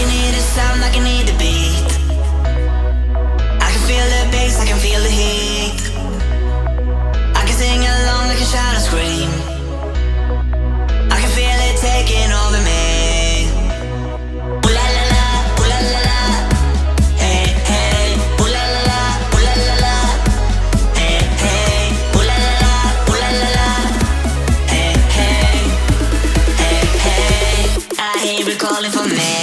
can hear the sound, I can hear the beat. I can feel the bass, I can feel the heat. I can sing along, I can shout and scream. I can feel it taking over me. Ooh la la la, ooh la la la. Hey hey, ooh la la la, ooh la la la. Hey hey, ooh la la la, ooh la la la. Hey hey, hey hey. I hear it calling for me.